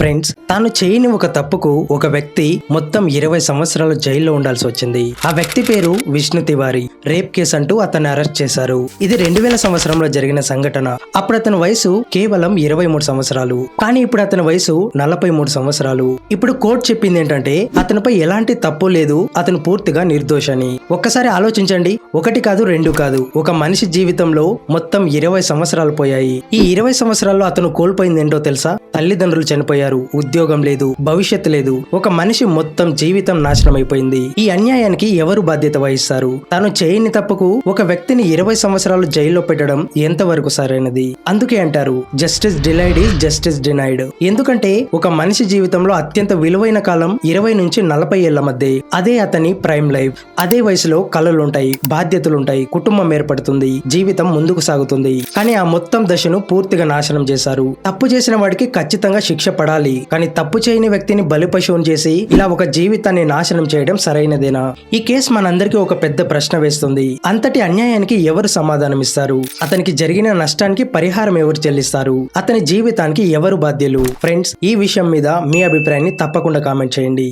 Friends, తాను చేయని ఒక తప్పుకు ఒక వ్యక్తి మొత్తం 20 సంవత్సరాలు జైల్లో ఉండాల్సి వచ్చింది. ఆ వ్యక్తి పేరు విష్ణు తివారీ. రేప్ కేసు అంటూ అతన్ని అరెస్ట్ చేశారు. ఇది 2000 సంవత్సరంలో జరిగిన సంఘటన. అప్పుడు అతని వయసు కేవలం 23 సంవత్సరాలు. కానీ ఇప్పుడు అతని వయసు 43 సంవత్సరాలు. ఇప్పుడు కోర్టు చెప్పింది ఏంటంటే అతనిపై ఎలాంటి తప్పు లేదు, అతను పూర్తిగా నిర్దోషని. ఒక్కసారి ఆలోచించండి, ఒకటి కాదు రెండు కాదు, ఒక మనిషి జీవితంలో మొత్తం 20 సంవత్సరాలు పోయాయి. ఈ 20 సంవత్సరాల్లో అతను కోల్పోయింది ఏంటో తెలుసా? తల్లిదండ్రులు చనిపోయారు, ఉద్యోగం లేదు, భవిష్యత్తు లేదు. ఒక మనిషి మొత్తం జీవితం నాశనం అయిపోయింది. ఈ అన్యాయానికి ఎవరు బాధ్యత వహిస్తారు? తాను చేయని తప్పుకు ఒక వ్యక్తిని 20 సంవత్సరాలు జైల్లో పెట్టడం ఎంతవరకు సరైనది? అందుకే అంటారు justice delayed is justice denied. ఎందుకంటే ఒక మనిషి జీవితంలో అత్యంత విలువైన కాలం 20 నుంచి 40 ఏళ్ల మధ్య. అదే అతని ప్రైమ్ లైఫ్. అదే వయసులో కలలుంటాయి, బాధ్యతలుంటాయి, కుటుంబం ఏర్పడుతుంది, జీవితం ముందుకు సాగుతుంది. కానీ ఆ మొత్తం దశను పూర్తిగా నాశనం చేశారు. తప్పు చేసిన వాడికి ఖచ్చితంగా శిక్ష పడాలి, కానీ తప్పు చేయని వ్యక్తిని బలిపశువుని చేసి ఇలా ఒక జీవితాన్ని నాశనం చేయడం సరైనదేనా? ఈ కేసు మనందరికీ ఒక పెద్ద ప్రశ్న వేస్తుంది. అంతటి అన్యాయానికి ఎవరు సమాధానం ఇస్తారు? అతనికి జరిగిన నష్టానికి పరిహారం ఎవరు చెల్లిస్తారు? అతని జీవితానికి ఎవరు బాధ్యులు? ఫ్రెండ్స్, ఈ విషయం మీద మీ అభిప్రాయాన్ని తప్పకుండా కామెంట్ చేయండి.